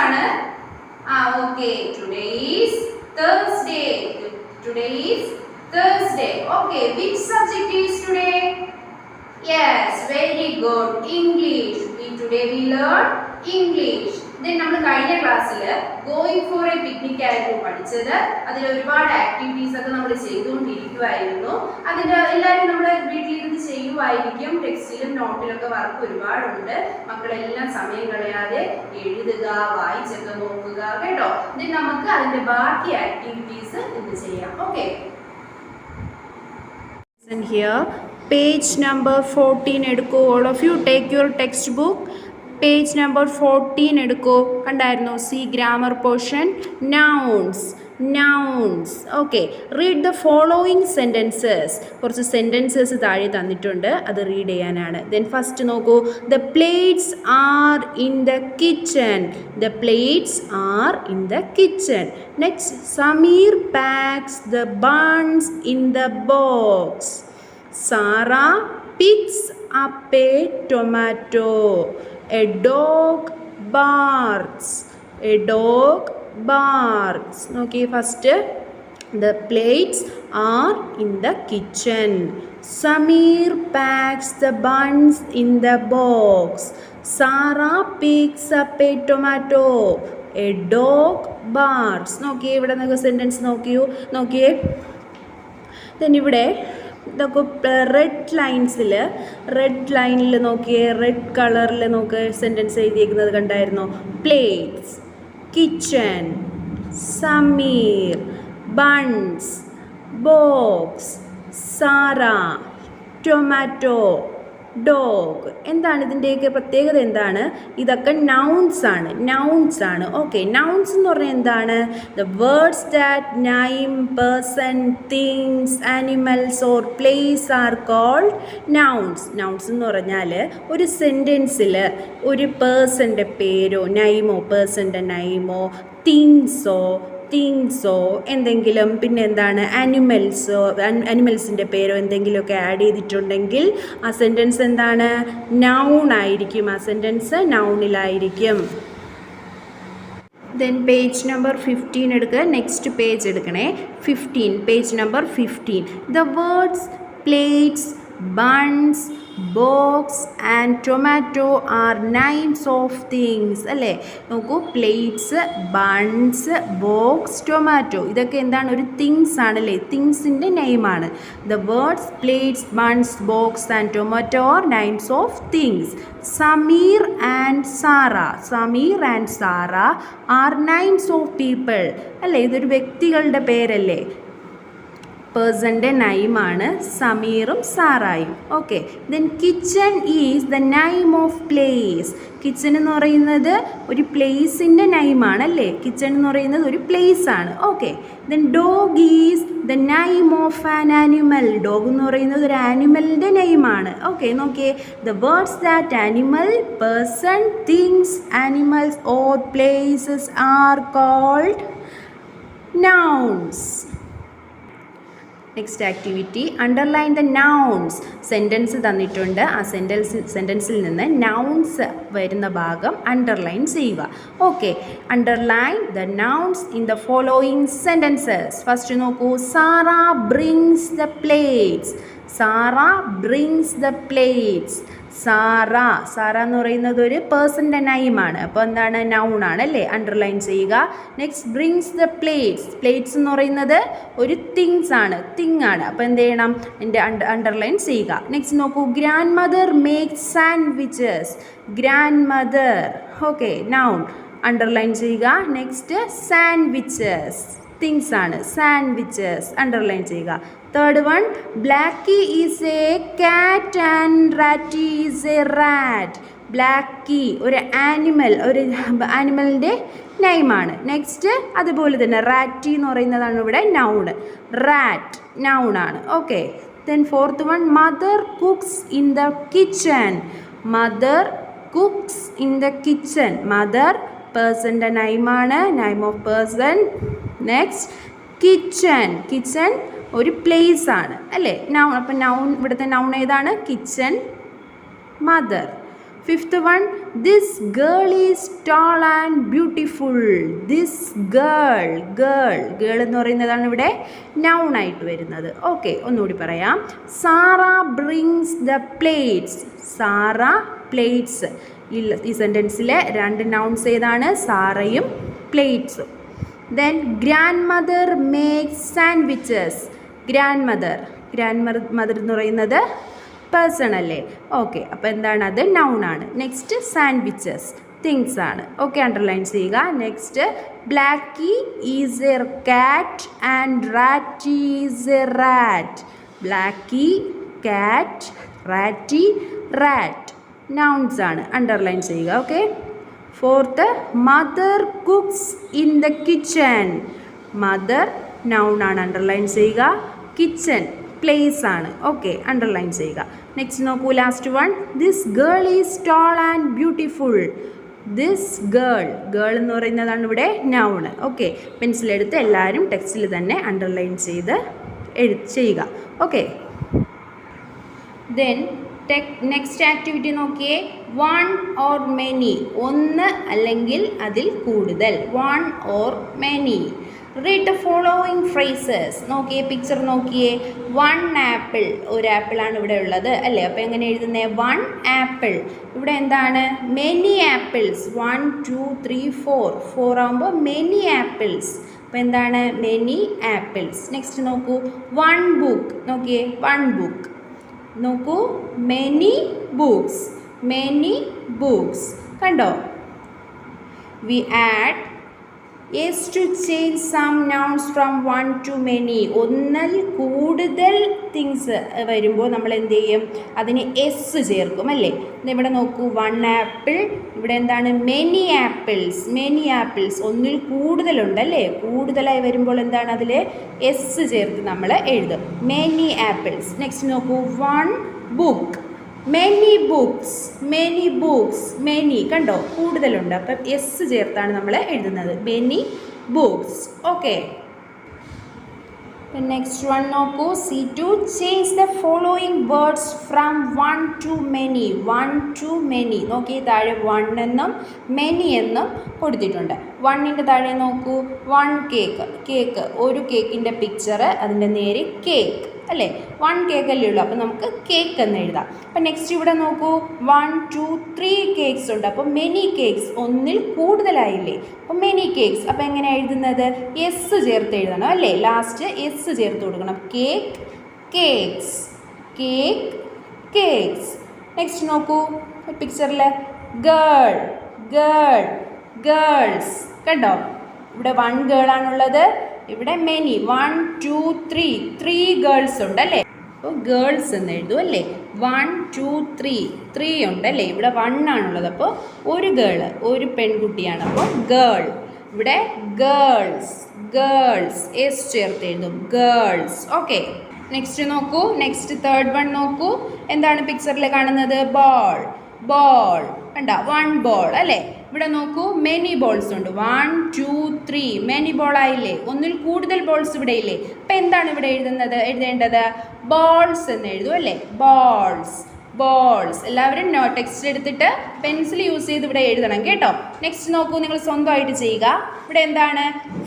ആണ്? Okay. Today is Thursday. Today is Thursday. Okay. Which subject is today? Yes, very good. English. Today we learn English. Then നമ്മൾ കഴിഞ്ഞ ക്ലാസ്സിൽ going for A picnic ആയിരുന്നു പഠിച്ചത്. അതിൽ ഒരുപാട് activities ഒക്കെ നമ്മൾ ചെയ്തുകൊണ്ടിരിക്കുവായിരുന്നു. അതിൻ്റെ എല്ലാവരും നമ്മൾ വീട്ടിലിരുന്ന് ചെയ്യുമായിരിക്കും. ടെക്സ്റ്റിലും നോട്ടിലൊക്കെ വർക്ക് ഒരുപാടുണ്ട്. മക്കളെല്ലാം സമയം കളയാതെ എഴുതുക, വായിച്ചൊക്കെ നോക്കുക കേട്ടോ. then നമുക്ക് അതിൻ്റെ ബാക്കി ആക്ടിവിറ്റീസ് ഇന്ന് ചെയ്യാം. ഓക്കെ. Here page number 14 എടുക്കൂ. all of you take your textbook. Page number 14 എടുക്കൂ. കണ്ടായിരുന്നോ? C grammar portion nouns. Okay. Read the following sentences. കുറച്ച് സെൻറ്റൻസസ് താഴെ തന്നിട്ടുണ്ട്, അത് റീഡ് ചെയ്യാനാണ്. ദെൻ ഫസ്റ്റ് നോക്കൂ. The plates are in the kitchen. Next Sameer packs the buns in the box. Sara picks up a tomato. A dog barks. Okay, first the plates are in the kitchen. Sameer packs the buns in the box. Sarah picks up a tomato. A dog barks. Okay, ഇവിടെ നമുക്ക് sentence നോക്കിയേ. then ഇവിടെ ഇതൊക്കെ red ലൈനിൽ നോക്കിയേ. Red കളറിൽ നോക്ക് sentence എഴുതിയേക്കുന്നത് കണ്ടായിരുന്നോ? Plates, kitchen, Sameer, buns, box, Sara, tomato, dog. എന്താണ് ഇതിൻ്റെയൊക്കെ പ്രത്യേകത? എന്താണ്? ഇതൊക്കെ നൗൺസ് ആണ്. ഓക്കെ. നൗൺസ് എന്ന് പറഞ്ഞാൽ എന്താണ്? The words that name person, things, animals or place are called nouns. Nouns എന്ന് പറഞ്ഞാൽ ഒരു സെൻറ്റൻസിൽ ഒരു പേഴ്സൻ്റെ പേരോ പേഴ്സൻ്റെ തിങ്സോ എന്തെങ്കിലും, പിന്നെ എന്താണ്, ആനിമൽസിൻ്റെ പേരോ എന്തെങ്കിലുമൊക്കെ ആഡ് ചെയ്തിട്ടുണ്ടെങ്കിൽ ആ സെൻറ്റൻസ് എന്താണ്? നൗൺ ആയിരിക്കും. ആ സെൻറ്റൻസ് നൗണിലായിരിക്കും. ദെൻ പേജ് നമ്പർ 15 എടുക്കുക. നെക്സ്റ്റ് പേജ് എടുക്കണേ. 15, page number 15. The words plates, buns, box and tomato are names of things. അല്ലേ? നോക്കൂ. പ്ലേറ്റ്സ്, ബൺസ്, ബോക്സ്, ടൊമാറ്റോ ഇതൊക്കെ എന്താണ്? ഒരു തിങ്സ് ആണല്ലേ? തിങ്സിൻ്റെ നെയിമാണ്. The words plates, buns, box and tomato are names of things. Sameer and Sara are names of people. അല്ലേ? ഇതൊരു വ്യക്തികളുടെ പേരല്ലേ? പേഴ്സൻ്റെ നെയിമാണ് സമീറും സാറായും. Okay. Then kitchen is the name of place. Kitchen എന്ന് പറയുന്നത് ഒരു പ്ലേസിൻ്റെ നെയിമാണ് അല്ലേ? കിച്ചൺ എന്ന് പറയുന്നത് ഒരു പ്ലേസ് ആണ്. Okay. Then dog is the name of an animal. Dog എന്ന് പറയുന്നത് ഒരു ആനിമലിൻ്റെ നെയിമാണ്. ഓക്കെ. നോക്കിയേ. The words that animal, person, things, animals or places are called nouns. Next activity, underline the nouns. Sentence തന്നിട്ടുണ്ട്. ആ സെൻറ്റൻസിൽ നിന്ന് നൗൺസ് വരുന്ന ഭാഗം അണ്ടർലൈൻ ചെയ്യുക. Okay. Underline the nouns in the following sentences. First നോക്കൂ. Sara brings the plates. Sara എന്ന് പറയുന്നത് ഒരു പേഴ്സൻ്റെ നെയിമാണ്. അപ്പോൾ എന്താണ്? നൗൺ ആണ് അല്ലേ? അണ്ടർലൈൻ ചെയ്യുക. നെക്സ്റ്റ് ബ്രിങ്സ് ദ പ്ലേറ്റ്സ് എന്ന് പറയുന്നത് ഒരു തിങ്സ് ആണ്. അപ്പോൾ എന്ത് ചെയ്യണം? എൻ്റെ അണ്ടർലൈൻ ചെയ്യുക. നെക്സ്റ്റ് നോക്കൂ. Grandmother makes sandwiches. Okay. Noun underline ചെയ്യുക. നെക്സ്റ്റ് സാൻഡ്വിച്ചസ് തിങ്സ് ആണ്. അണ്ടർലൈൻ ചെയ്യുക. Third one, Blackie is a cat and Ratty is a rat. Blackie ഒരു ആനിമലിൻ്റെ നെയിമാണ്. നെക്സ്റ്റ് അതുപോലെ തന്നെ റാറ്റി എന്ന് പറയുന്നതാണ് ഇവിടെ നൗണ്. റാറ്റ് നൗണാണ്. Okay. Then fourth one, mother cooks in the kitchen. Mother പേഴ്സൻ്റെ നെയിമാണ്. Name of person. Next kitchen ഒരു പ്ലേസ് ആണ് അല്ലേ? നൗൺ. അപ്പം ഇവിടുത്തെ നൗൺ ഏതാണ്? Kitchen, mother. Fifth one, this girl is tall and beautiful. This girl, girl എന്ന് പറയുന്നതാണ് ഇവിടെ നൗൺ ആയിട്ട് വരുന്നത്. ഓക്കെ, ഒന്നുകൂടി പറയാം. Sara brings the plates. Sara plates. ഈ സെൻറ്റൻസിലെ രണ്ട് നൗൺസ് ഏതാണ്? സാറയും പ്ലേറ്റ്സും. Then grand mother makes sandwiches. Grand mother എന്ന് പറയുന്നത് പേഴ്സൺ അല്ലേ? ഓക്കെ, അപ്പോൾ എന്താണ്? അത് നൗൺ ആണ്. നെക്സ്റ്റ് സാൻഡ്വിച്ചസ് തിങ്സ് ആണ്. ഓക്കെ, അണ്ടർലൈൻ ചെയ്യുക. Next Blackie is a cat and Ratty is a rat. Blackie cat, Ratty rat nouns ആണ്. അണ്ടർലൈൻ ചെയ്യുക. Okay. Fourth, mother cooks in the kitchen. Mother noun ആണ്. Underline ചെയ്യുക. Kitchen place ആണ്. Okay, underline ചെയ്യുക. Next നോക്കൂ, last one, this girl is tall and beautiful. This girl എന്ന് പറയുന്നതാണ് ഇവിടെ നൗൺ. ഓക്കെ, പെൻസിലെടുത്ത് എല്ലാവരും ടെക്സ്റ്റിൽ തന്നെ അണ്ടർലൈൻ ചെയ്ത് ചെയ്യുക. ഓക്കെ, ദെൻ നെക്സ്റ്റ് ആക്ടിവിറ്റി നോക്കിയേ. വൺ ഓർ മെനി, ഒന്ന് അല്ലെങ്കിൽ അതിൽ കൂടുതൽ. One or many. Read the following phrases. നോക്കിയേ, പിക്ചർ നോക്കിയേ. വൺ ആപ്പിൾ, ഒരു ആപ്പിളാണ് ഇവിടെ ഉള്ളത് അല്ലേ? അപ്പോൾ എങ്ങനെ എഴുതുന്നത്? One apple. ഇവിടെ എന്താണ്? Many apples. 1 2 3 4 ആകുമ്പോൾ മെനി ആപ്പിൾസ്. അപ്പോൾ എന്താണ്? Many apples. നെക്സ്റ്റ് നോക്കൂ, വൺ ബുക്ക്. നോക്കിയേ, വൺ ബുക്ക്. നോക്കൂ, മെനി ബുക്സ്. Many books. കണ്ടോ? We add is to change some nouns from one to many. ഒന്നിൽ കൂടുതൽ തിങ്സ് വരുമ്പോൾ നമ്മൾ എന്ത് ചെയ്യും? അതിന് എസ് ചേർക്കും അല്ലേ? ഇവിടെ നോക്കൂ, വൺ ആപ്പിൾ. ഇവിടെ എന്താണ്? Many apples. Many apples. ഒന്നിൽ കൂടുതലുണ്ടല്ലേ? കൂടുതലായി വരുമ്പോൾ എന്താണ്? അതിൽ എസ് ചേർത്ത് നമ്മൾ എഴുതും. Many apples. നെക്സ്റ്റ് നോക്കൂ, one book. Many books. Many books. Many കണ്ടോ? കൂടുതലുണ്ട്. അപ്പം എസ് ചേർത്താണ് നമ്മൾ എഴുതുന്നത്. Many books. Okay, next one നോക്കൂ, C2, change the following words from one two many. One two many. നോക്കി, താഴെ വൺ എന്നും മെനി എന്നും കൊടുത്തിട്ടുണ്ട്. വണ്ണിൻ്റെ താഴെ നോക്കൂ, വൺ കേക്ക്. കേക്ക്, ഒരു കേക്കിൻ്റെ പിക്ചർ, അതിൻ്റെ നേരെ കേക്ക് അല്ലേ? വൺ കേക്ക് അല്ലേ ഉള്ളൂ, അപ്പോൾ നമുക്ക് കേക്ക് എന്ന് എഴുതാം. അപ്പം നെക്സ്റ്റ് ഇവിടെ നോക്കൂ, 1 2 3 കേക്ക്സ് ഉണ്ട്. അപ്പോൾ മെനി കേക്ക്സ്, ഒന്നിൽ കൂടുതലായില്ലേ? അപ്പോൾ മെനി കേക്ക്സ്. അപ്പോൾ എങ്ങനെ എഴുതുന്നത്? എസ് ചേർത്ത് എഴുതണം അല്ലേ? ലാസ്റ്റ് എസ് ചേർത്ത് കൊടുക്കണം. Cake, cakes. Cake, cakes. Next നോക്കൂ, പിക്ചറിൽ ഗേൾ, ഗേൾ, ഗേൾസ്. കണ്ടോ? ഇവിടെ വൺ ഗേളാണുള്ളത്, ഇവിടെ മെനി. 1 2 3 ഗേൾസ് ഉണ്ട് അല്ലേ? അപ്പോൾ ഗേൾസ് എന്ന് എഴുതും അല്ലേ? 1 2 3 ഉണ്ടല്ലേ? ഇവിടെ 1 ആണുള്ളത്. അപ്പോൾ ഒരു ഗേള്, ഒരു പെൺകുട്ടിയാണ്. അപ്പോൾ ഗേൾ. ഇവിടെ ഗേൾസ്, ഗേൾസ്. എസ് ചേർത്ത് എഴുതും. ഗേൾസ്. ഓക്കെ, നെക്സ്റ്റ് നോക്കൂ. നെക്സ്റ്റ് തേർഡ് വൺ നോക്കൂ. എന്താണ് പിക്ചറിൽ കാണുന്നത്? Ball, ball. കണ്ട? വൺ ബോൾ അല്ലേ? ഇവിടെ നോക്കൂ, മെനി ബോൾസ് ഉണ്ട്. 1 2 3 മെനി ബോൾ ആയില്ലേ? ഒന്നിൽ കൂടുതൽ ബോൾസ് ഇവിടെ ഇല്ലേ? അപ്പം എന്താണ് ഇവിടെ എഴുതേണ്ടത്? ബോൾസ് എന്ന് എഴുതും അല്ലേ? Balls, balls. എല്ലാവരും ടെക്സ്റ്റ് എടുത്തിട്ട് പെൻസിൽ യൂസ് ചെയ്ത് ഇവിടെ എഴുതണം കേട്ടോ. നെക്സ്റ്റ് നോക്കൂ, നിങ്ങൾ സ്വന്തമായിട്ട് ചെയ്യുക. ഇവിടെ എന്താണ്?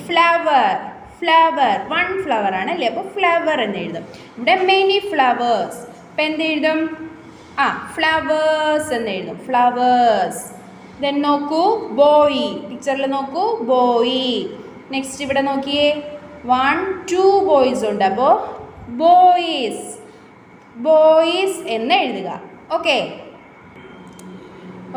Flower, flower. വൺ ഫ്ലവർ ആണ് അല്ലേ? അപ്പോൾ ഫ്ലവർ എന്ന് എഴുതും. ഇവിടെ മെനി ഫ്ലവേഴ്സ്. അപ്പം എന്ത് എഴുതും? ഫ്ലവേഴ്സ് എന്ന് എഴുതും. ഫ്ലവേഴ്സ്. ദെൻ നോക്കൂ, ബോയ്. പിക്ചറിൽ നോക്കൂ, ബോയ്. നെക്സ്റ്റ് ഇവിടെ നോക്കിയേ, 1 2 ബോയ്സ് ഉണ്ട്. അപ്പോൾ ബോയ്സ്, ബോയ്സ് എന്ന് എഴുതുക. Okay,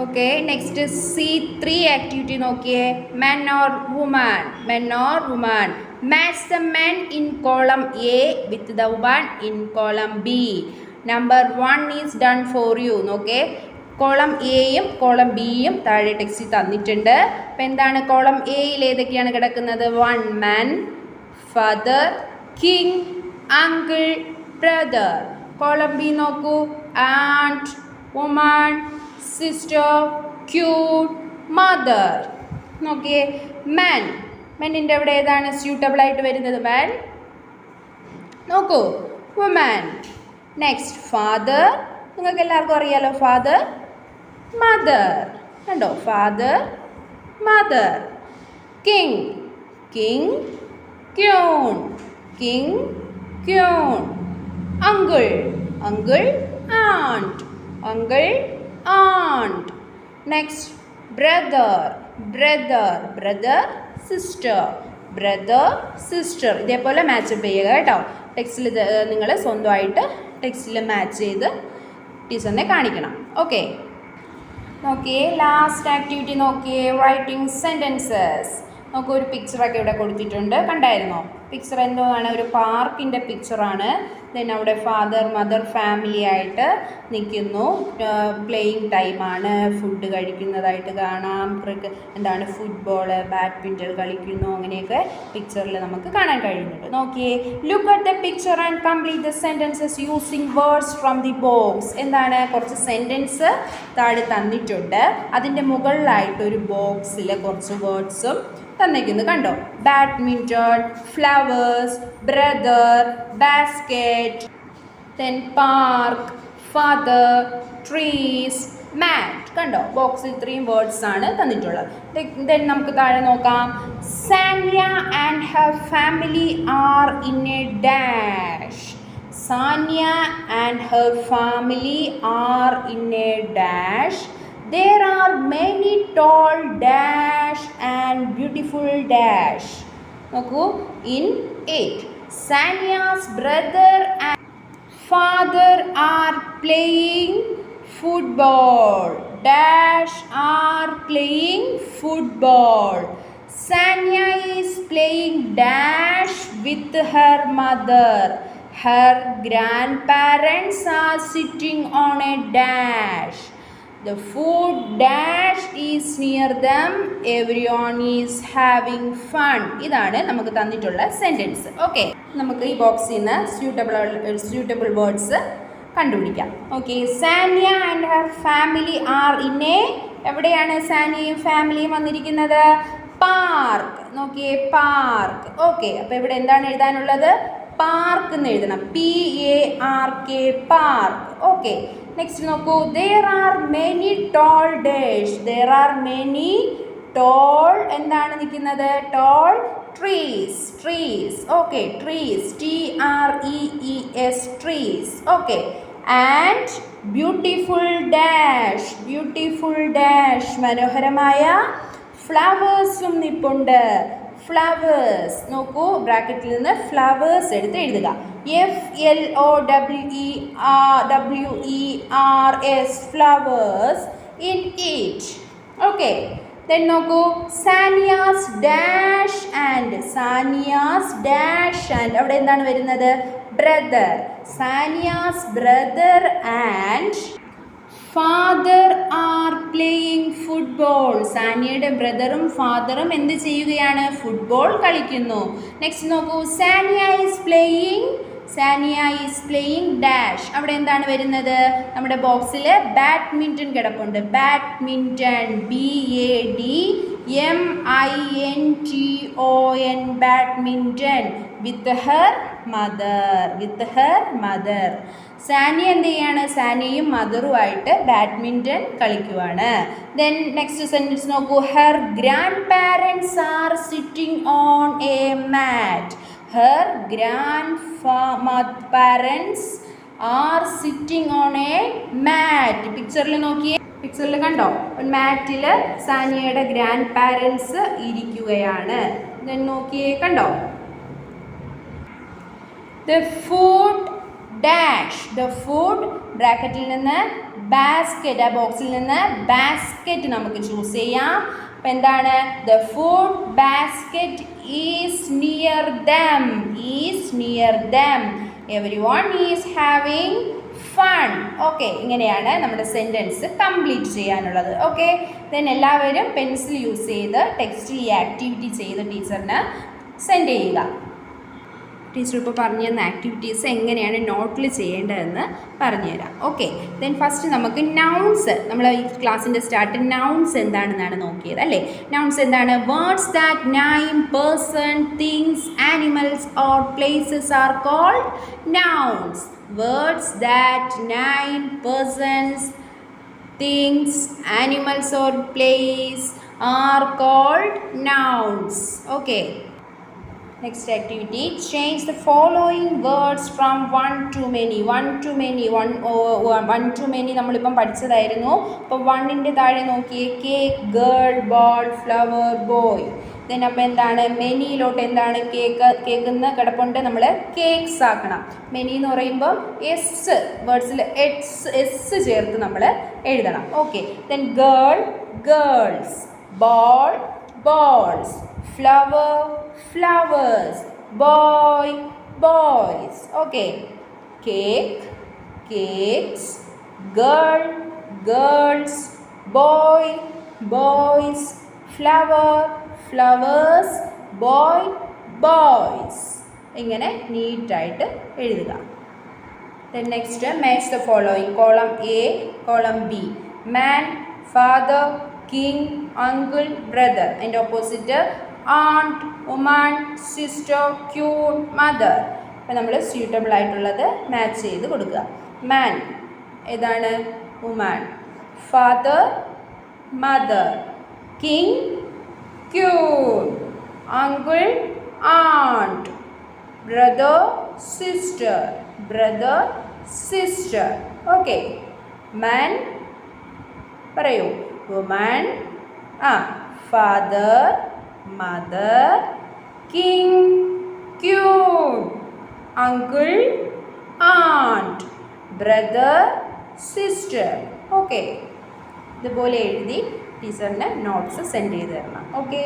okay. Next C3 activity നോക്കിയേ. Men or women, men or women. Match the men in column A with the women in column B. Number 1 is done for you. നോക്കേ, column എയും column ബിയും താഴെ ടെക്സ്റ്റിൽ തന്നിട്ടുണ്ട്. അപ്പം എന്താണ്? കോളം എയിൽ ഏതൊക്കെയാണ് കിടക്കുന്നത്? 1 man, father, king, uncle, brother. Column B നോക്കൂ, aunt, woman, sister, cute, mother. നോക്കിയേ, മാൻ. മെന്നിൻ്റെ അവിടെ ഏതാണ് സ്യൂട്ടബിൾ ആയിട്ട് വരുന്നത്? മാൻ. നോക്കൂ, വുമൻ. Next father. നിങ്ങൾക്ക് എല്ലാവർക്കും അറിയാലോ ഫാദർ. മദർ. കണ്ടോ? Father, mother. King, king, queen, king, queen. Uncle, uncle, and, uncle, and. Next brother, brother, brother, sister, brother, sister. ഇതേപോലെ മാച്ചപ്പ് ചെയ്യുക കേട്ടോ. ടെക്സ്റ്റിൽ നിങ്ങൾ സ്വന്തമായിട്ട് ടെക്സ്റ്റിൽ മാച്ച് ചെയ്ത് ടീച്ചറിനെ കാണിക്കണം. ഓക്കെ, നോക്കിയേ ലാസ്റ്റ് ആക്ടിവിറ്റി നോക്കിയേ, റൈറ്റിംഗ് സെൻറ്റൻസസ്. നമുക്ക് ഒരു പിക്ചറൊക്കെ ഇവിടെ കൊടുത്തിട്ടുണ്ട്, കണ്ടായിരുന്നോ? പിക്ചർ എന്താണ്? ഒരു പാർക്കിൻ്റെ പിക്ചറാണ്. ദെൻ അവിടെ ഫാദർ മദർ ഫാമിലി ആയിട്ട് നിൽക്കുന്നു. പ്ലേയിങ് ടൈമാണ്, ഫുഡ് കഴിക്കുന്നതായിട്ട് കാണാം. എന്താണ് ഫുട്ബോൾ, ബാഡ്മിൻ്റൺ കളിക്കുന്നു, അങ്ങനെയൊക്കെ പിക്ചറിൽ നമുക്ക് കാണാൻ കഴിയുന്നുണ്ട്. നോക്കിയേ, look at the picture and complete the sentences using words from the box. എന്താണ്? കുറച്ച് സെൻറ്റൻസ് താഴെ തന്നിട്ടുണ്ട്, അതിൻ്റെ മുകളിലായിട്ട് ഒരു ബോക്സിൽ കുറച്ച് വേർഡ്സും തന്നിരിക്കുന്നു. കണ്ടോ? Badminton, flowers, brother, basket, then park, father, trees, mat. കണ്ടോ? ബോക്സിൽ ഇത്രയും വേർഡ്സ് ആണ് തന്നിട്ടുള്ളത്. ദെൻ നമുക്ക് താഴെ നോക്കാം. Sania and her family are in a dash. Sania and her family are in a dash. There are many tall dash and beautiful dash. നോക്കൂ, in 8. Sania's brother and father are playing football. Dash are playing football. Sania is playing dash with her mother. Her grandparents are sitting on a dash. The food dash is near them. Everyone is having fun. ഇതാണ് നമുക്ക് തന്നിട്ടുള്ള sentence. Okay, നമുക്ക് ഈ ബോക്സിൽ നിന്ന് suitable words കണ്ടുപിടിക്കാം. Okay, Sania and her family are in a, എവിടെയാണ് സാനിയയും ഫാമിലിയും വന്നിരിക്കുന്നത്? പാർക്ക്. നോക്കിയേ, പാർക്ക്. ഓക്കെ, അപ്പോൾ ഇവിടെ എന്താണ് എഴുതാനുള്ളത്? പാർക്ക് എന്ന് എഴുതണം. PARK, park. ഓക്കെ, നെക്സ്റ്റ് നോക്കൂ. There are many tall dash. There are many tall, എന്താണ് നിൽക്കുന്നത്? Tall trees. Trees. Okay, trees. TREES, trees. Okay, and beautiful dash. Beautiful dash, മനോഹരമായ ഫ്ലവേഴ്സും നിൽപ്പുണ്ട്. ഫ്ലവേഴ്സ്. നോക്കൂ, ബ്രാക്കറ്റിൽ നിന്ന് ഫ്ലവേഴ്സ് എടുത്ത് എഴുതുക. FLOWERS, flowers in it. Okay, then നോക്കൂ. സാനിയാസ് ഡാഷ് ആൻഡ്. സാനിയാസ് ഡാഷ് ആൻഡ്, അവിടെ എന്താണ് വരുന്നത്? Brother. സാനിയാസ് brother and father are playing football. സാനിയയുടെ ബ്രദറും ഫാദറും എന്ത് ചെയ്യുകയാണ്? ഫുട്ബോൾ കളിക്കുന്നു. നെക്സ്റ്റ് നോക്കൂ. Sania is playing dash. അവിടെ എന്താണ് വരുന്നത്? നമ്മുടെ ബോക്സിൽ ബാഡ്മിൻ്റൺ കിടപ്പുണ്ട്. Badminton, BADMINTON, badminton. വിത്ത് ഹർ മദർ. സാനിയ എന്ത് ചെയ്യാണ്? സാനിയയും മദറുമായിട്ട് ബാഡ്മിൻ്റൺ കളിക്കുവാണ്. ദെൻ നെക്സ്റ്റ് സെൻറ്റൻസ് നോക്കൂ. Her grand parents are sitting on a mat. Her grand parents are sitting on a mat. പിക്ചറിൽ നോക്കിയേ, പിക്ചറിൽ കണ്ടോ? മാറ്റിൽ സാനിയയുടെ ഗ്രാൻഡ് പാരൻസ് ഇരിക്കുകയാണ്. ദെൻ നോക്കിയേ, കണ്ടോ? The food dash. The food, ബ്രാക്കറ്റിൽ നിന്ന് ബാസ്ക്കറ്റ്, ആ ബോക്സിൽ നിന്ന് ബാസ്ക്കറ്റ് നമുക്ക് ചൂസ് ചെയ്യാം. അപ്പം എന്താണ്? The food basket is near them. Everyone is having fun. Okay, ഇങ്ങനെയാണ് നമ്മുടെ സെൻറ്റൻസ് കംപ്ലീറ്റ് ചെയ്യാനുള്ളത്. ഓക്കെ, ദെൻ എല്ലാവരും പെൻസിൽ യൂസ് ചെയ്ത് ടെക്സ്റ്റിൽ ഈ ആക്ടിവിറ്റി ചെയ്ത് ടീച്ചറിന് സെൻഡ് ചെയ്യുക. ടീച്ചർ ഇപ്പോൾ പറഞ്ഞു തന്ന ആക്ടിവിറ്റീസ് എങ്ങനെയാണ് നോട്ടിൽ ചെയ്യേണ്ടതെന്ന് പറഞ്ഞുതരാം. ഓക്കെ, ദെൻ ഫസ്റ്റ് നമുക്ക് നൗൺസ്, നമ്മൾ ഈ ക്ലാസ്സിൻ്റെ സ്റ്റാർട്ട് നൗൺസ് എന്താണെന്നാണ് നോക്കിയത് അല്ലേ? നൗൺസ് എന്താണ്? Words that name person, things, animals or places are called nouns. Words that name persons, things, animals or place are called nouns. Okay. Next activity, change the following words from one to many. One to many നമ്മളിപ്പം പഠിച്ചതായിരുന്നു. അപ്പോൾ വണ്ണിൻ്റെ താഴെ നോക്കിയേ, cake, girl, ball, flower, boy. Then അപ്പോൾ എന്താണ് മെനിയിലോട്ട് എന്താണ് കേൾക്കുന്ന കിടപ്പുണ്ട്, നമ്മൾ കേക്ക്സ് ആക്കണം. മെനി എന്ന് പറയുമ്പോൾ എസ് വേർഡ്സിൽ എസ് ചേർത്ത് നമ്മൾ എഴുതണം. Okay. Then girl, girls, ball, balls, flower, flowers, boy, boys. Okay. Cake, cakes, girl, girls, boy, boys, flower, flowers, boy, boys. ഇങ്ങനെ നീറ്റായിട്ട് എഴുതുക. Then next, match the following. Column A, column B. Man, father, king, uncle, brother. And opposite, aunt, woman, sister, cute, mother. അപ്പോൾ നമ്മൾ suitable ആയിട്ടുള്ളത് match ചെയ്ത് കൊടുക്കുക. Man ഏതാണ്? Woman. Father, mother. King, cute. Uncle, aunt. Brother, sister. Brother, sister. Okay. Man പറയൂ. Woman, father, mother, king, cute, uncle, aunt, brother, sister. Okay. ഇതുപോലെ എഴുതി ടീച്ചറിന് നോട്ട്സ് സെൻഡ് ചെയ്ത് തരണം. ഓക്കെ.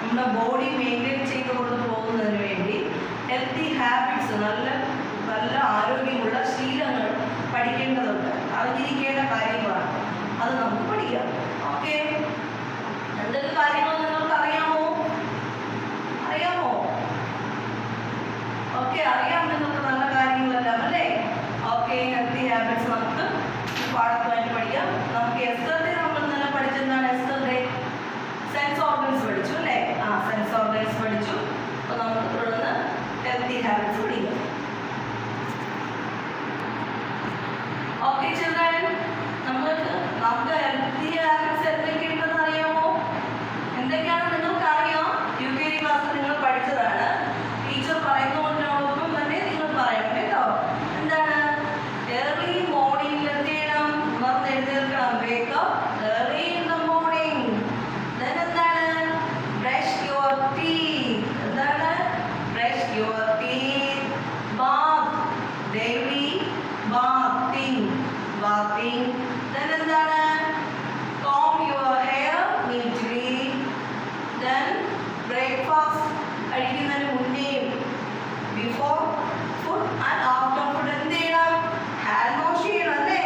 നമ്മുടെ ബോഡി മെയിൻറ്റെയിൻ ചെയ്ത് കൊണ്ട് പോകുന്നതിന് വേണ്ടി ഹെൽത്തി ഹാബിറ്റ്സ്, നല്ല നല്ല ആരോഗ്യമുള്ള ശീലങ്ങൾ പഠിക്കേണ്ടതുണ്ട്. അറിഞ്ഞിരിക്കേണ്ട കാര്യങ്ങളാണ്, അത് നമുക്ക് പഠിക്കാം. ഓക്കെ. എന്തൊക്കെ കാര്യങ്ങൾ നിങ്ങൾക്ക് അറിയാമോ? ഓക്കെ, അറിയാം നിങ്ങൾക്ക് നല്ല കാര്യങ്ങളെല്ലാം അല്ലേ? ഓക്കെ. ഹെൽത്തി ഹാബിറ്റ്സ് നമുക്ക് പാഠത്തുമായിട്ട് പഠിക്കാം. നമുക്ക് എസ്റ്റർഡേ നമ്മൾ ഇന്നലെ പഠിച്ചെന്താണ്? എസ്റ്റർഡേ സെൻസ് ഓർഗൻസ് പഠിച്ചു അല്ലേ? സെൻസ് ഓർഗൻസ് പഠിച്ചു. അപ്പോൾ നമുക്ക് തുടർന്ന് ഹെൽത്തി ഹാബിറ്റ്സ് പഠിക്കാം. ഓക്കെ ചിൽഡ്രൻ, നമുക്ക് ഹെൽത്തി ഹാബിറ്റ്സ് എന്തൊക്കെയുണ്ടെന്ന് അറിയാമോ? എന്തൊക്കെയാണ് നിങ്ങൾക്ക് അറിയാം? UKG ക്ലാസ്സിൽ നിങ്ങൾ പഠിച്ചതാണ്. ടീച്ചർ പറയുന്നതിനോടൊപ്പം തന്നെ നിങ്ങൾ പറയണം കേട്ടോ. എന്താണ്? ഏർലി മോർണിംഗിൽ എന്ത് ചെയ്യണം? ഉണർന്ന് എഴുന്നേൽക്കണം. Wake up early in the morning. എന്താണ്? Brush your teeth. എന്താണ്? Brush your teeth. Bath daily. Bathing. എന്താണ്? comb your hair neatly. then breakfast കഴിക്കുന്നതിന് മുന്നേയും before food and after food എന്ത് ചെയ്യണം? ഹാൻഡ് വാഷ് ചെയ്യണം അല്ലേ?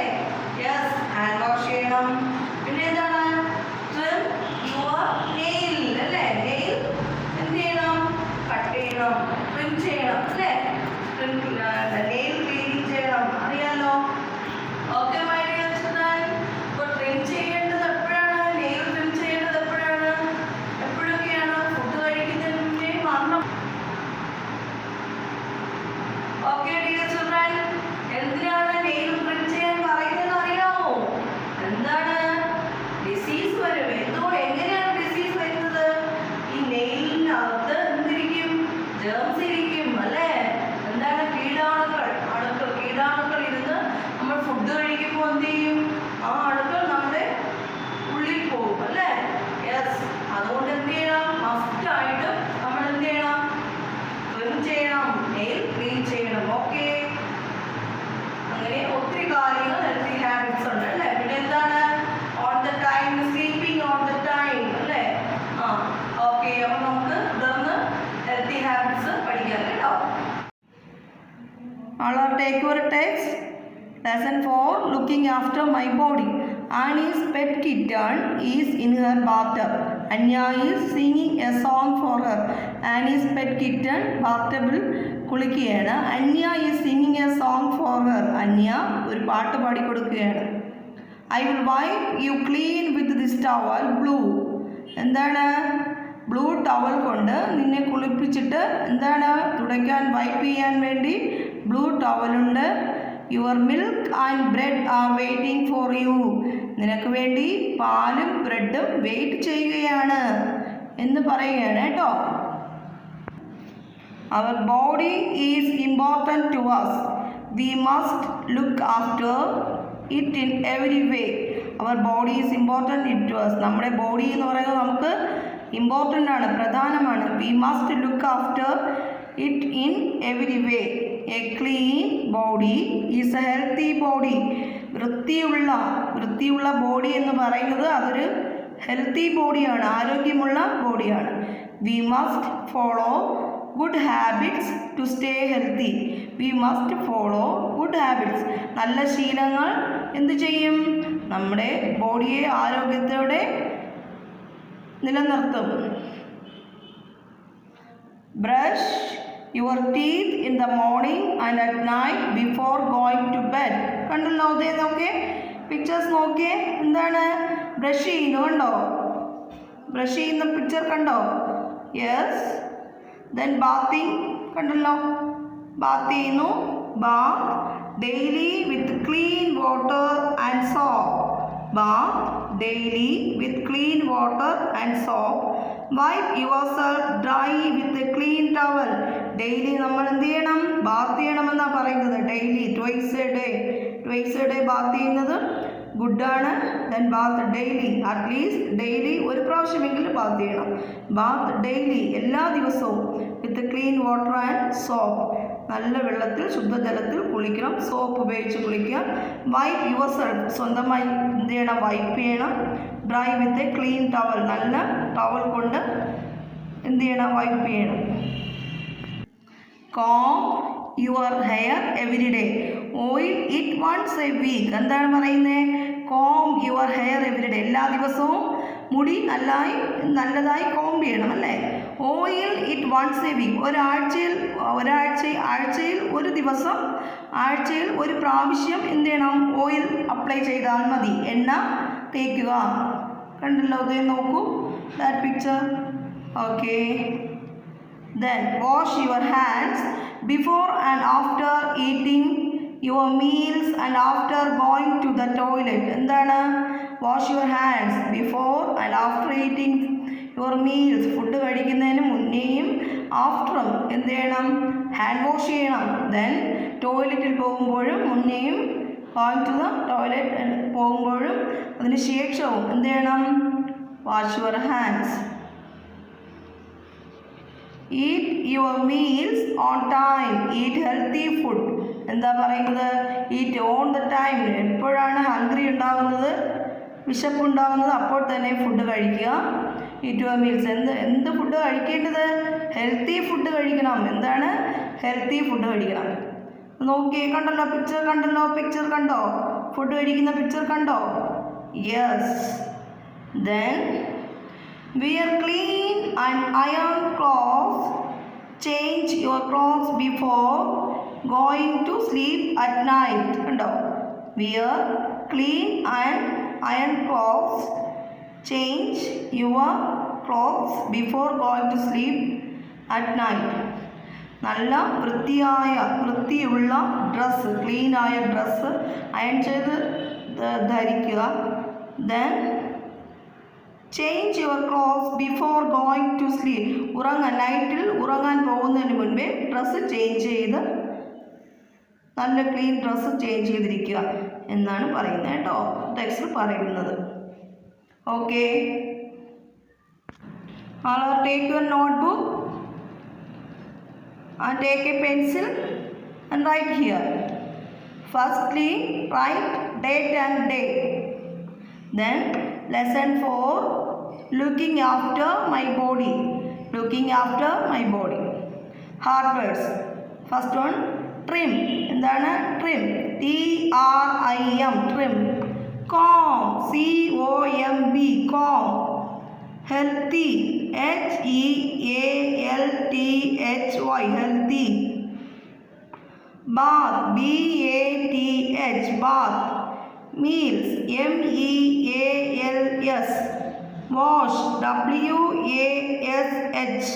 യെസ്, ഹാൻഡ് വാഷ് ചെയ്യണം. പിന്നെ എന്താണ്? trim your nail അല്ലേ? നെയിൽ എന്ത് ചെയ്യണം? കട്ട് ചെയ്യണം, ട്രിം ചെയ്യണം അല്ലേ? നെയിൽ ക്ലീനിങ് ചെയ്യണം, അറിയാലോ? Okay my dear children. അപ്പോൾ ട്രിം ചെയ്യേണ്ടത് എപ്പോഴാണ്? നെയിൽ ട്രിം ചെയ്യേണ്ടത് എപ്പോഴാണ്? എപ്പോഴൊക്കെയാണ്? ഫുഡ് കഴിക്കുന്നതിന് മുന്നേ മാത്രം. ഓക്കെ ഡിയർ ചിൽഡ്രൻ, എന്തിനാണ് നെയിൽ ട്രിം ചെയ്യാൻ പറയുന്നത് അറിയാമോ? എന്താണ്? take your text. Lesson 4, looking after my body. Annie's pet kitten is in her bathtub. Anya is singing a song for her. Annie's pet kitten bathtubൽ കുളിക്കുകയാണ്. അന്യ is singing a song for her. അന്യ ഒരു പാട്ട് പാടി കൊടുക്കുകയാണ്. I will wipe you clean with this towel blue. എന്താണ്? Blue towel കൊണ്ട് നിന്നെ കുളിപ്പിച്ചിട്ട് എന്താണ് തുടയ്ക്കാൻ വൈപ്പ് ചെയ്യാൻ വേണ്ടി ബ്ലൂ ടവലുണ്ട്. Your milk and bread are waiting for you. നിനക്ക് വേണ്ടി പാലും ബ്രെഡും വെയിറ്റ് ചെയ്യുകയാണ് എന്ന് പറയുകയാണ് കേട്ടോ. Our body is important to us. We must look after it in every way. Our body is important to us. നമ്മുടെ ബോഡി എന്ന് പറയുന്നത് നമുക്ക് ഇമ്പോർട്ടൻ്റ് ആണ്, പ്രധാനമാണ്. We must look after it in every way. A clean body is a healthy body. വൃത്തിയുള്ള body എന്ന് പറയുന്നത് അതൊരു ഹെൽത്തി ബോഡിയാണ്, ആരോഗ്യമുള്ള ബോഡിയാണ്. We must follow good habits to stay healthy. We must follow good habits. നല്ല ശീലങ്ങൾ എന്ത് ചെയ്യും? നമ്മുടെ ബോഡിയെ ആരോഗ്യത്തോടെ നിലനിർത്തും. Brush your teeth in the morning and at night before going to bed. കണ്ടല്ലോ, അതേ നോക്കേ, പിക്ചേഴ്സ് നോക്കിയേ. എന്താണ്? ബ്രഷ് ചെയ്യുന്നു, കണ്ടോ? ബ്രഷ് ചെയ്യുന്ന പിക്ചർ കണ്ടോ? യെസ്. ദെൻ ബാത്തിങ് കണ്ടല്ലോ, ബാത്ത് ചെയ്യുന്നു. Bath daily with clean water and soap. Bath daily with clean water and soap. Wipe yourself dry with a clean towel. Daily നമ്മൾ എന്ത് ചെയ്യണം? ബാത്ത് ചെയ്യണമെന്നാണ് പറയുന്നത്. Daily twice a day bath ചെയ്യുന്നത് ഗുഡാണ്. Then bath daily, at least daily ഒരു പ്രാവശ്യമെങ്കിലും bath ചെയ്യണം. ബാത്ത് ഡെയിലി എല്ലാ ദിവസവും with clean water and soap. നല്ല വെള്ളത്തിൽ, ശുദ്ധജലത്തിൽ കുളിക്കണം, സോപ്പ് ഉപയോഗിച്ച് കുളിക്കുക. വൈപ്പ് യുവർ സെൽഫ്, സ്വന്തമായി എന്ത് ചെയ്യണം? വൈപ്പ് ചെയ്യണം. Dry with a clean towel, നല്ല ടവൽ കൊണ്ട് എന്ത് ചെയ്യണം? വൈപ്പ് ചെയ്യണം. Comb your hair every day. Oil it once a week. എന്താണ് പറയുന്നത്? Comb your hair every day. എല്ലാ ദിവസവും മുടി നല്ലതായി കോംബ് ചെയ്യണം അല്ലേ? Oil it once a week. ആഴ്ചയിൽ ഒരു ദിവസം, ആഴ്ചയിൽ ഒരു പ്രാവശ്യം എന്ത് ചെയ്യണം? ഓയിൽ അപ്ലൈ ചെയ്താൽ മതി, എണ്ണ തേക്കുക. കണ്ടല്ലോ, അതേ നോക്കൂ that picture. Okay. Then wash your hands before and after eating your meals and after going to the toilet. എന്താണ്? Wash your hands before and after eating your meals. Food കഴിക്കുന്നതിന് മുന്നേയും ആഫ്റ്ററും എന്ത് ചെയ്യണം? ഹാൻഡ് വാഷ് ചെയ്യണം. Then ടോയ്ലറ്റിൽ പോകുമ്പോഴും മുന്നേയും, going to the toilet പോകുമ്പോഴും അതിന് ശേഷവും എന്ത് ചെയ്യണം? Wash your hands. Eat your meals on time. Eat healthy food. എന്താ പറയുന്നത്? Eat on the time. എപ്പോഴാണ് ഹംഗ്രി ഉണ്ടാകുന്നത്, വിശപ്പുണ്ടാകുന്നത്, അപ്പോൾ തന്നെ ഫുഡ് കഴിക്കുക. Eat your meals. എന്ത് ഫുഡ് കഴിക്കേണ്ടത്? ഹെൽത്തി ഫുഡ് കഴിക്കണം. എന്താണ്? ഹെൽത്തി ഫുഡ് കഴിക്കണം. നോക്കിയേ, കണ്ടല്ലോ പിക്ചർ കണ്ടോ? ഫുഡ് കഴിക്കുന്ന പിക്ചർ കണ്ടോ? Yes. Then wear clean and iron clothes. Change your clothes before going to sleep at night. കണ്ടോ? wear clean and iron clothes. Change your clothes before going to sleep at night. നല്ല വൃത്തിയുള്ള dress, ക്ലീനായ dress iron ചെയ്ത് ധരിക്കുക. Then change your clothes before going to sleep. നൈറ്റിൽ ഉറങ്ങാൻ പോകുന്നതിന് മുൻപേ dress change ചെയ്ത്, നല്ല ക്ലീൻ ഡ്രസ്സ് ചേഞ്ച് ചെയ്തിരിക്കുക എന്നാണ് പറയുന്നത് കേട്ടോ, ടെക്സ്റ്റിൽ പറയുന്നത്. Okay, take your notebook and take a pencil and write here. Firstly, write date and day. Then lesson 4, looking after my body. Hard words. First one, trim എന്താണ് trim TRIM trim comb COMB comb healthy HEALTHY healthy bath BATH bath meals MEALS wash WASH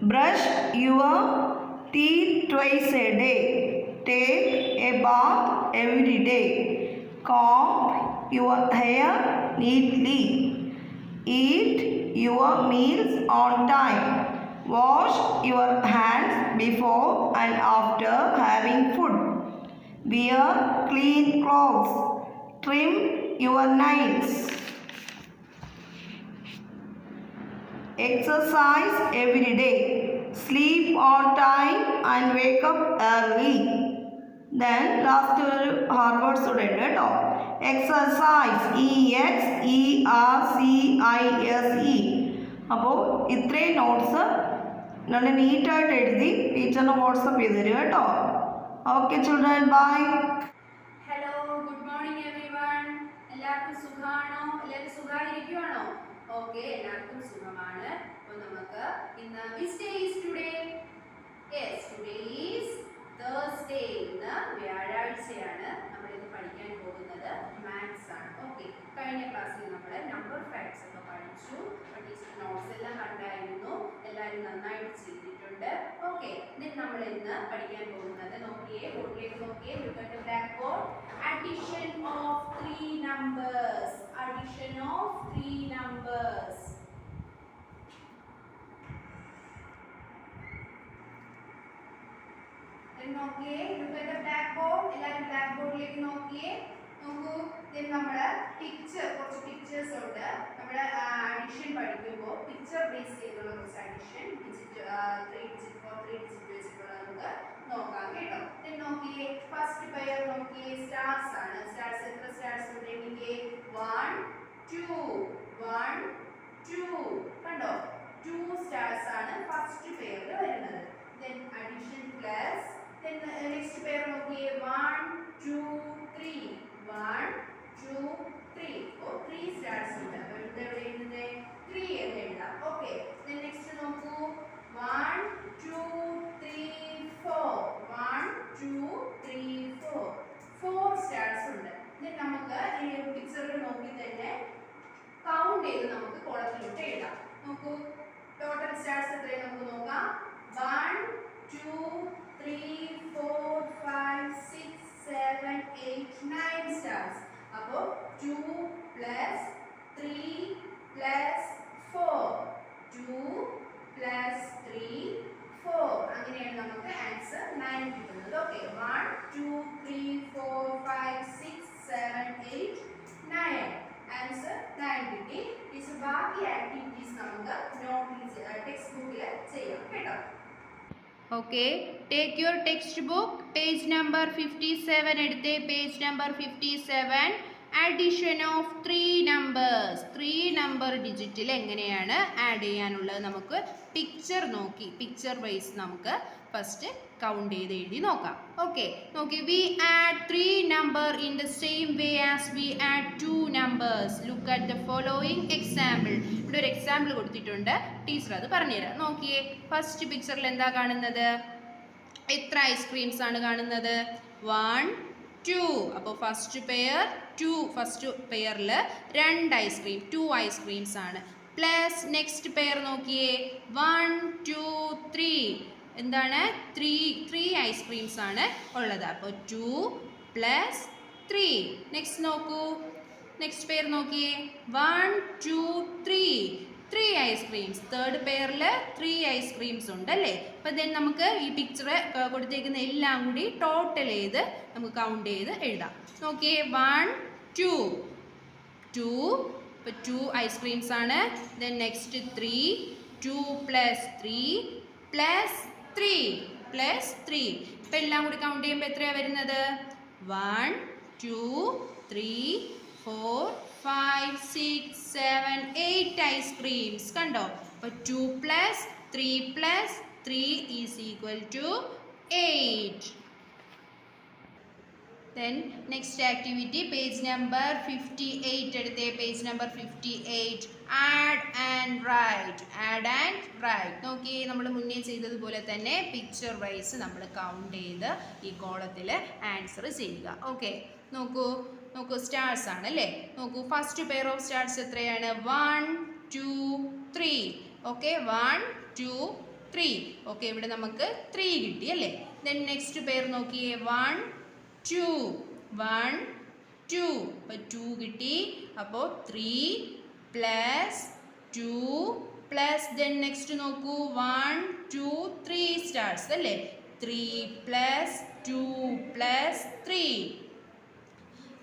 brush your teeth twice a day take a bath every day comb your hair neatly eat your meals on time wash your hands before and after having food wear clean clothes trim your nails exercise every day sleep on time and wake up early then last ഒരു hard words കൂടെ ഉണ്ട് കേട്ടോ exercise EXERCISE അപ്പോൾ ഇത്രയും notes നല്ല നീറ്റായിട്ട് എഴുതി ടീച്ചറിന് വാട്സപ്പ് ചെയ്ത് തരിക കേട്ടോ okay children bye hello good morning everyone എല്ലാവർക്കും സുഖമാണോ എല്ലാവരും സുഖമായിരിക്കുവാണോ ഓക്കെ എല്ലാവർക്കും സുഖമാണ് അപ്പോൾ നമുക്ക് ഇന്ന് which day is today yes today is Thursday ഇന്ന് വ്യാഴാഴ്ചയാണ് നമ്മൾ ഇന്ന് പഠിക്കാൻ പോകുന്നത് മാത്സ് ആണ് ഓക്കെ കഴിഞ്ഞ ക്ലാസ്സിൽ നമ്മൾ നമ്പർ ഫാക്ട്സ് ഒക്കെ പഠിച്ചു ടീച്ചർ നോട്ട്സ് എല്ലാം കണ്ടായിരുന്നു എല്ലാവരും നന്നായിട്ട് ചെയ്തിട്ടുണ്ട് ഓക്കെ എന്നിട്ട് നമ്മൾ ഇന്ന് പഠിക്കാൻ പോകുന്നത് നോക്കിയേ ബോർഡിലേക്ക് നോക്കിയേ look at the black board addition of three numbers addition of three numbers then നോക്കിയേ look at the blackboard എല്ലാവരും ബ്ലാക്ക് ബോർഡിലേക്ക് നോക്കിയേ നോക്കൂ then നമ്മുടെ കുറച്ച് പിക്ചേഴ്സ് ഉണ്ട് നമ്മുടെ അഡിഷൻ പഠിക്കുമ്പോൾ പിക്ചർ ബേസ് ചെയ്തുള്ള കുറച്ച് അഡിഷൻ ഡിജിറ്റ് 3 ഡിജിറ്റ് 4 3 ഡിജിറ്റ് വെച്ചിട്ടുള്ള നമുക്ക് നോക്കാം കേട്ടോ then നോക്കിയേ ഫസ്റ്റ് പെയർ നോക്കിയേ സ്റ്റാർസ് ആണ് സ്റ്റാർസ് എത്ര സ്റ്റാർസ് ഉണ്ട് എനിക്ക് 1 2 കണ്ടോ 2 സ്റ്റാർസ് ആണ് ഫസ്റ്റ് പെയറിൽ വരുന്നത് then addition plus then next pair നോക്കിയേ 1 2 3 1 2 3 ഓ 3 സ്റ്റാർസ് ഉണ്ട് അപ്പോൾ ഇത് എവിടെ എഴുതുന്നേ 3 എന്ന് എഴുതാം ഓക്കേ then next നോക്കൂ 1 2 3 4 1 2 3 4 4 സ്റ്റാർസ് ഉണ്ട് then നമുക്ക് ഈ പിക്ചറിൽ നോക്കി തന്നെ കൗണ്ട് ചെയ്ത് നമുക്ക് കോളത്തിലോട്ട് എഴുതാം നോക്കൂ ടോട്ടൽ സ്റ്റാർസ് എത്രയാണ് നമുക്ക് നോക്കാം 1 2 3 4 5 6 7 8 9 സ്റ്റാർസ് അപ്പോൾ 2 plus 3 plus 4 2 plus 3 4 അങ്ങനെയാണ് നമുക്ക് ആൻസർ 9 കിട്ടുന്നത് ഓക്കെ 1 2 3 4 5 6 7 8 9 ആൻസർ 9 കിട്ടി ഇത് ബാക്കി ആക്ടിവിറ്റീസ് നമുക്ക് നോട്ട് ടെക്സ്റ്റ് ബുക്കിൽ ചെയ്യാം കേട്ടോ okay take your text book page number 57 എടുത്തേ page number 57 addition of 3 numbers 3 number ഡിജിറ്റിൽ എങ്ങനെയാണ് ആഡ് ചെയ്യാനുള്ളത് നമുക്ക് പിക്ചർ നോക്കി പിക്ചർ വൈസ് നമുക്ക് ഫസ്റ്റ് കൗണ്ട് ചെയ്ത് എഴുതി നോക്കാം ഓക്കെ നോക്കി we add 3 number in the same way as we add 2 numbers look at the following example ഇവിടെ ഒരു എക്സാമ്പിൾ കൊടുത്തിട്ടുണ്ട് ടീച്ചർ അത് പറഞ്ഞുതരാം നോക്കിയേ ഫസ്റ്റ് പിക്ചറിൽ എന്താ കാണുന്നത് എത്ര ഐസ്ക്രീംസ് ആണ് കാണുന്നത് 1 2 അപ്പോൾ ഫസ്റ്റ് പെയർ 2 ഫസ്റ്റ് പെയറിൽ 2 ഐസ്ക്രീം 2 ഐസ്ക്രീംസ് ആണ് പ്ലസ് നെക്സ്റ്റ് പെയർ നോക്കിയേ 1 2 3 എന്താണ് 3 ഐസ്ക്രീംസ് ആണ് ഉള്ളത് അപ്പോൾ 2 പ്ലസ് 3 നെക്സ്റ്റ് നോക്കൂ നെക്സ്റ്റ് പെയർ നോക്കിയേ 1 2 3 ഐസ്ക്രീംസ് തേർഡ് പെയറിൽ 3 ഐസ്ക്രീംസ് ഉണ്ട് അല്ലേ അപ്പം ദെൻ നമുക്ക് ഈ പിക്ചർ കൊടുത്തേക്കുന്ന എല്ലാം കൂടി ടോട്ടൽ ചെയ്ത് നമുക്ക് കൗണ്ട് ചെയ്ത് എഴുതാം നോക്കിയേ 1 2 ഇപ്പോൾ 2 ഐസ്ക്രീംസ് ആണ് ദെൻ നെക്സ്റ്റ് 3 2 പ്ലസ് 3 പ്ലസ് 3 ഇപ്പം എല്ലാം കൂടി കൗണ്ട് ചെയ്യുമ്പോൾ എത്രയാണ് വരുന്നത് 1 2 3 4 5 6 7 8 ഐസ്ക്രീംസ് കണ്ടോ അപ്പോൾ 2 plus 3 plus 3 is equal to 8. Then next activity, page number 58 എടുത്തേ, page number 58. Add and write. Add and write. നോക്കിയേ, നമ്മൾ മുന്നേ ചെയ്തതുപോലെ തന്നെ പിക്ചർ വൈസ് നമ്മൾ കൗണ്ട് ചെയ്ത് ഈ കോളത്തിൽ ആൻസർ ചെയ്യുക. ഓക്കെ, നോക്കൂ സ്റ്റാർസ് ആണ് അല്ലേ. നോക്കൂ, ഫസ്റ്റ് പെയർ ഓഫ് സ്റ്റാർസ് എത്രയാണ്? 1 2 3. ഓക്കെ, 1 2 3. ഓക്കെ, ഇവിടെ നമുക്ക് 3 കിട്ടി അല്ലേ. ദെൻ നെക്സ്റ്റ് പെയർ നോക്കിയേ, 1 2 1 2. അപ്പോൾ 2 കിട്ടി. അപ്പോൾ 3 പ്ലസ് 2 പ്ലസ് ദെൻ നെക്സ്റ്റ് നോക്കൂ 1 2 3 സ്റ്റാർസ് അല്ലേ. 3 പ്ലസ് 2 പ്ലസ് 3.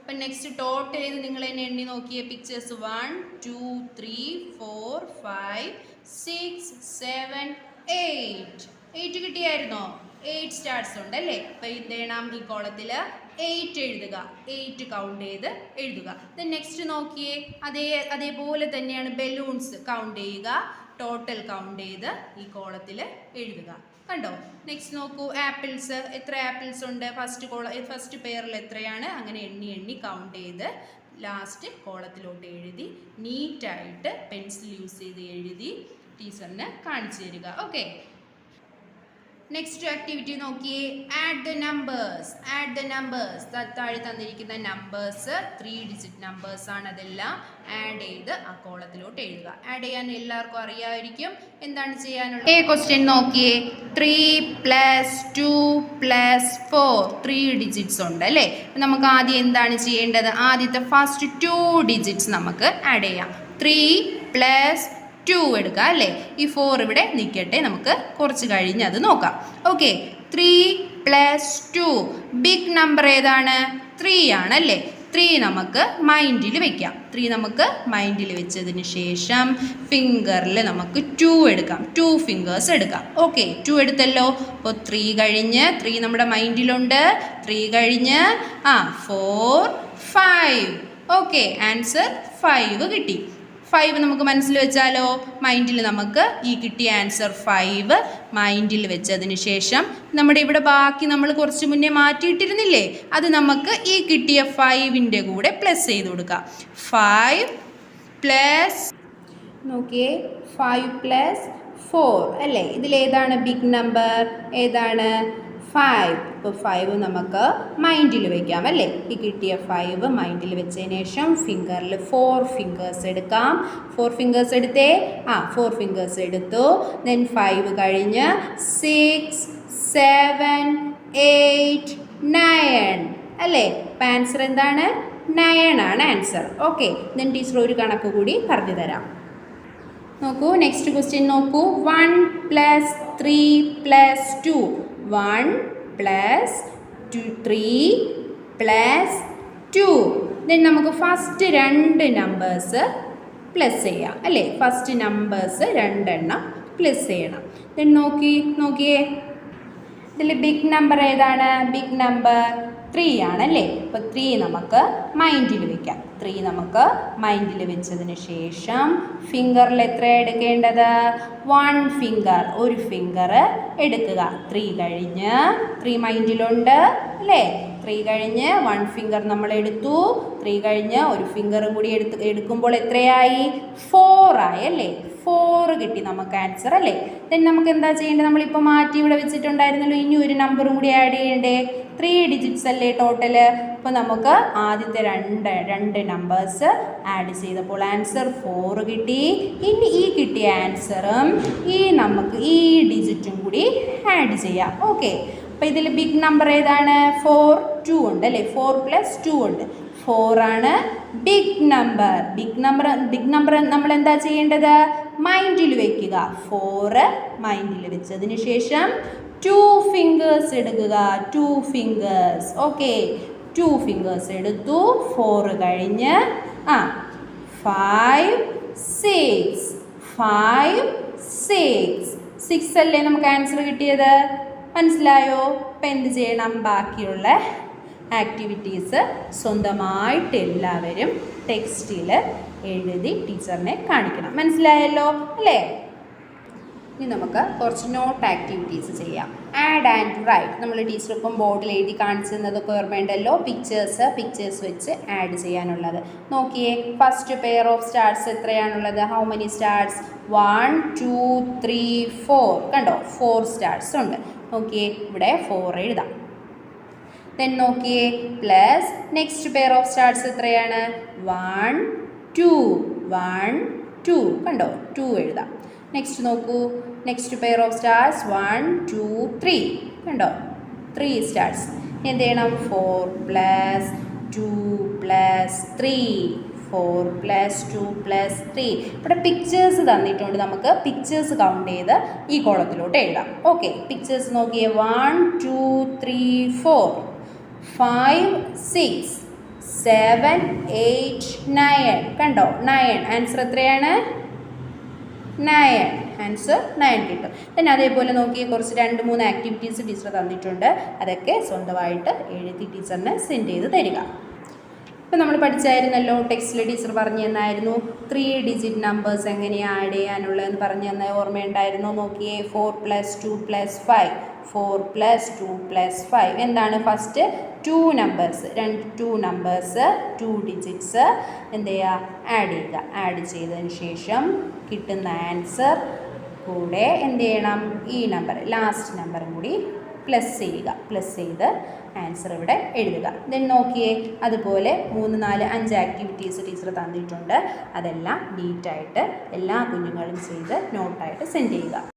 അപ്പം നെക്സ്റ്റ് ടോട്ടൽ ചെയ്ത് നിങ്ങൾ തന്നെ എണ്ണി നോക്കിയേ പിക്ചേഴ്സ്. 1 2 3 4 5 6 7 8. 8 കിട്ടിയായിരുന്നോ? 8 സ്റ്റാർസ് ഉണ്ട് അല്ലേ. അപ്പോൾ എന്ത് ചെയ്യണം? ഈ കോളത്തിൽ 8 എഴുതുക. 8 കൗണ്ട് ചെയ്ത് എഴുതുക. ദെൻ നെക്സ്റ്റ് നോക്കിയേ, അതേപോലെ തന്നെയാണ് ബലൂൺസ് കൗണ്ട് ചെയ്യുക. ടോട്ടൽ കൗണ്ട് ചെയ്ത് ഈ കോളത്തിൽ എഴുതുക. കണ്ടോ? നെക്സ്റ്റ് നോക്കൂ, ആപ്പിൾസ്. എത്ര ആപ്പിൾസ് ഉണ്ട്? ഫസ്റ്റ് പെയറിൽ എത്രയാണ്? അങ്ങനെ എണ്ണി കൗണ്ട് ചെയ്ത് ലാസ്റ്റ് കോളത്തിലോട്ട് എഴുതി നീറ്റായിട്ട് പെൻസിൽ യൂസ് ചെയ്ത് എഴുതി ടീച്ചറിന് കാണിച്ചു തരിക. ഓക്കെ, നെക്സ്റ്റ് ആക്ടിവിറ്റി നോക്കിയേ, add the numbers. Add the numbers, താഴെ തന്നിരിക്കുന്ന നമ്പേഴ്സ് 3 ഡിജിറ്റ് നമ്പേഴ്സ് ആണ്. അതെല്ലാം ആഡ് ചെയ്ത് ആ കോളത്തിലോട്ട് എഴുതുക. ആഡ് ചെയ്യാൻ എല്ലാവർക്കും അറിയാമായിരിക്കും. എന്താണ് ചെയ്യാനുള്ളത്? ക്വസ്റ്റ്യൻ നോക്കിയേ, 3 + 2 + 4. 3 ഡിജിറ്റ്സ് ഉണ്ട് അല്ലേ. നമുക്ക് ആദ്യം എന്താണ് ചെയ്യേണ്ടത്? ആദ്യത്തെ ഫസ്റ്റ് 2 ഡിജിറ്റ്സ് നമുക്ക് ആഡ് ചെയ്യാം. 3 + 2 എടുക്കുക അല്ലേ. ഈ 4 ഇവിടെ നിൽക്കട്ടെ, നമുക്ക് കുറച്ച് കഴിഞ്ഞ് അത് നോക്കാം. ഓക്കെ, 3 + 2. ബിഗ് നമ്പർ ഏതാണ്? 3 ആണല്ലേ. 3 നമുക്ക് മൈൻഡിൽ വെക്കാം. 3 നമുക്ക് മൈൻഡിൽ വെച്ചതിന് ശേഷം ഫിംഗറിൽ നമുക്ക് 2 എടുക്കാം. 2 ഫിംഗേഴ്സ് എടുക്കാം. ഓക്കെ, 2 എടുത്തല്ലോ. അപ്പോൾ 3 കഴിഞ്ഞ് 3 നമ്മുടെ മൈൻഡിലുണ്ട്. 3 കഴിഞ്ഞ് 4 5. ഓക്കെ, ആൻസർ 5 കിട്ടി. 5 നമുക്ക് മനസ്സിൽ വെച്ചാലോ. മൈൻഡിൽ നമുക്ക് ഈ കിട്ടിയ ആൻസർ 5 മൈൻഡിൽ വെച്ചതിന് ശേഷം നമ്മുടെ ഇവിടെ ബാക്കി നമ്മൾ കുറച്ച് മുന്നേ മാറ്റിയിട്ടിരുന്നില്ലേ, അത് നമുക്ക് ഈ കിട്ടിയ 5ൻ്റെ കൂടെ പ്ലസ് ചെയ്ത് കൊടുക്കാം. 5 പ്ലസ് നോക്കിയേ, 5 + 4 അല്ലേ. ഇതിലേതാണ് ബിഗ് നമ്പർ? ഏതാണ്? 5. അപ്പോൾ 5 നമുക്ക് മൈൻഡിൽ വയ്ക്കാം അല്ലേ. ഈ കിട്ടിയ 5 മൈൻഡിൽ വെച്ചതിന് ശേഷം ഫിംഗറിൽ 4 ഫിംഗേഴ്സ് എടുക്കാം. 4 ഫിംഗേഴ്സ് എടുത്തേ. 4 ഫിംഗേഴ്സ് എടുത്തു. ദെൻ 5 കഴിഞ്ഞ് 6 7 8 9 അല്ലേ. അപ്പം ആൻസർ എന്താണ്? 9 ആണ് ആൻസർ. ഓക്കെ, ദെൻ ടീച്ചർ ഒരു കണക്ക് കൂടി പറഞ്ഞു തരാം. നോക്കൂ, നെക്സ്റ്റ് ക്വസ്റ്റ്യൻ നോക്കൂ. 1 + 3 + 2. 1 + 3 + 2. ദെൻ നമുക്ക് ഫസ്റ്റ് 2 നമ്പേഴ്സ് പ്ലസ് ചെയ്യാം അല്ലേ. ഫസ്റ്റ് നമ്പേഴ്സ് 2 എണ്ണം പ്ലസ് ചെയ്യണം. ദെൻ നോക്കിയേ, ഇതിൽ ബിഗ് നമ്പർ ഏതാണ്? ബിഗ് നമ്പർ 3 ആണല്ലേ. അപ്പോൾ 3 നമുക്ക് മൈൻഡിൽ വെക്കാം. 3 നമുക്ക് മൈൻഡിൽ വെച്ചതിന് ശേഷം ഫിംഗറിൽ എത്ര എടുക്കേണ്ടത്? 1 ഫിംഗർ, ഒരു ഫിംഗർ എടുക്കുക. 3 കഴിഞ്ഞ് 3 മൈൻഡിലുണ്ട് അല്ലേ. 3 കഴിഞ്ഞ് 1 ഫിംഗർ നമ്മൾ എടുത്തു. 3 കഴിഞ്ഞ് ഒരു ഫിംഗറും കൂടി എടുക്കുമ്പോൾ എത്രയായി? 4 ആയി അല്ലേ. 4 കിട്ടി നമുക്ക് ആൻസർ അല്ലേ. ദെൻ നമുക്ക് എന്താ ചെയ്യേണ്ടത്? നമ്മളിപ്പോൾ മാറ്റി ഇവിടെ വെച്ചിട്ടുണ്ടായിരുന്നല്ലോ. ഇനി ഒരു നമ്പറും കൂടി ആഡ് ചെയ്യണ്ടേ. 3 ഡിജിറ്റ്സ് അല്ലേ ടോട്ടൽ. അപ്പോൾ നമുക്ക് ആദ്യത്തെ രണ്ട് നമ്പേഴ്സ് ആഡ് ചെയ്തപ്പോൾ ആൻസർ 4 കിട്ടി. ഇനി ഈ കിട്ടിയ ആൻസറും നമുക്ക് ഈ ഡിജിറ്റും കൂടി ആഡ് ചെയ്യാം. ഓക്കെ, അപ്പോൾ ഇതിൽ ബിഗ് നമ്പർ ഏതാണ്? 4 2 ഉണ്ട് അല്ലേ. 4 + 2 ഉണ്ട്. 4 ആണ് ബിഗ് നമ്പർ. ബിഗ് നമ്പർ നമ്മൾ എന്താ ചെയ്യേണ്ടത്? മൈൻഡിൽ വയ്ക്കുക. 4 മൈൻഡിൽ വെച്ചതിന് ശേഷം 2 ഫിംഗേഴ്സ് എടുക്കുക. 2 ഫിംഗേഴ്സ്. ഓക്കെ, 2 ഫിംഗേഴ്സ് എടുത്തു. 4 കഴിഞ്ഞ് 5 6. 5 6 അല്ലേ നമുക്ക് ആൻസർ കിട്ടിയത്. മനസ്സിലായോ? അപ്പം എന്ത് ചെയ്യണം? ബാക്കിയുള്ള ആക്ടിവിറ്റീസ് സ്വന്തമായിട്ട് എല്ലാവരും ടെക്സ്റ്റിൽ എഴുതി ടീച്ചറിനെ കാണിക്കണം. മനസ്സിലായല്ലോ അല്ലേ? ഇനി നമുക്ക് കുറച്ച് നോട്ട് ആക്ടിവിറ്റീസ് ചെയ്യാം. Add and write. നമ്മൾ ടീച്ചർ ഇപ്പം ബോർഡിൽ എഴുതി കാണിച്ചിരുന്നതൊക്കെ ഓർമ്മയുണ്ടല്ലോ. പിക്ചേഴ്സ് വെച്ച് ആഡ് ചെയ്യാനുള്ളത്. നോക്കിയേ, ഫസ്റ്റ് പെയർ ഓഫ് സ്റ്റാർസ് എത്രയാണുള്ളത്? How many stars? 1 2 3 4. കണ്ടോ, 4 സ്റ്റാർസ് ഉണ്ട്. നോക്കിയേ, ഇവിടെ 4 എഴുതാം. ദെൻ നോക്കിയേ, plus next pair of stars എത്രയാണ്? 1 2 1 2. കണ്ടോ, 2 എഴുതാം. നെക്സ്റ്റ് നോക്കൂ, നെക്സ്റ്റ് പെയർ ഓഫ് സ്റ്റാർസ് 1 2 3. കണ്ടോ, 3 സ്റ്റാർസ്. എന്ത് ചെയ്യണം? 4 പ്ലസ് 2 പ്ലസ് 3. 4 plus 2 plus 3. ഇവിടെ പിക്ചേഴ്സ് തന്നിട്ടുണ്ട്. നമുക്ക് പിക്ചേഴ്സ് കൗണ്ട് ചെയ്ത് ഈ കോളത്തിലോട്ട് എഴുതാം. ഓക്കെ, പിക്ചേഴ്സ് നോക്കിയേ. 1 2 3 4 5 6 7 8 9. കണ്ടോ, 9. ആൻസർ എത്രയാണ്? 9. ആൻസർ 9 കിട്ടും. പിന്നെ അതേപോലെ നോക്കി കുറച്ച് 2-3 ആക്ടിവിറ്റീസ് ടീച്ചർ തന്നിട്ടുണ്ട്. അതൊക്കെ സ്വന്തമായിട്ട് എഴുതി ടീച്ചറിന് സെൻഡ് ചെയ്ത് തരിക. ഇപ്പം നമ്മൾ പഠിച്ചായിരുന്നല്ലോ, ടെക്സ്റ്റിൽ ടീച്ചർ പറഞ്ഞു തന്നായിരുന്നു 3 ഡിജിറ്റ് നമ്പേഴ്സ് എങ്ങനെയാണ് ആഡ് ചെയ്യാനുള്ളതെന്ന് പറഞ്ഞു തന്ന ഓർമ്മയുണ്ടായിരുന്നു. നോക്കിയേ, 4 + 2 + 5. 4 + 2 + 5. എന്താണ്? ഫസ്റ്റ് 2 നമ്പേഴ്സ്, 2 നമ്പേഴ്സ് 2 ഡിജിറ്റ്സ് എന്ത് ചെയ്യുക? ആഡ് ചെയ്യുക. ആഡ് ചെയ്തതിന് ശേഷം കിട്ടുന്ന ആൻസർ കൂടെ എന്ത് ചെയ്യണം? ഈ നമ്പർ, ലാസ്റ്റ് നമ്പറും കൂടി പ്ലസ് ചെയ്യുക. പ്ലസ് ചെയ്ത് ആൻസർ ഇവിടെ എഴുതുക. ദെൻ നോക്കിയേ, അതുപോലെ 3 4 5 ആക്ടിവിറ്റീസ് ടീച്ചർ തന്നിട്ടുണ്ട്. അതെല്ലാം നീറ്റായിട്ട് എല്ലാ കുഞ്ഞുങ്ങളും ചെയ്ത് നോട്ടായിട്ട് സെൻഡ് ചെയ്യുക.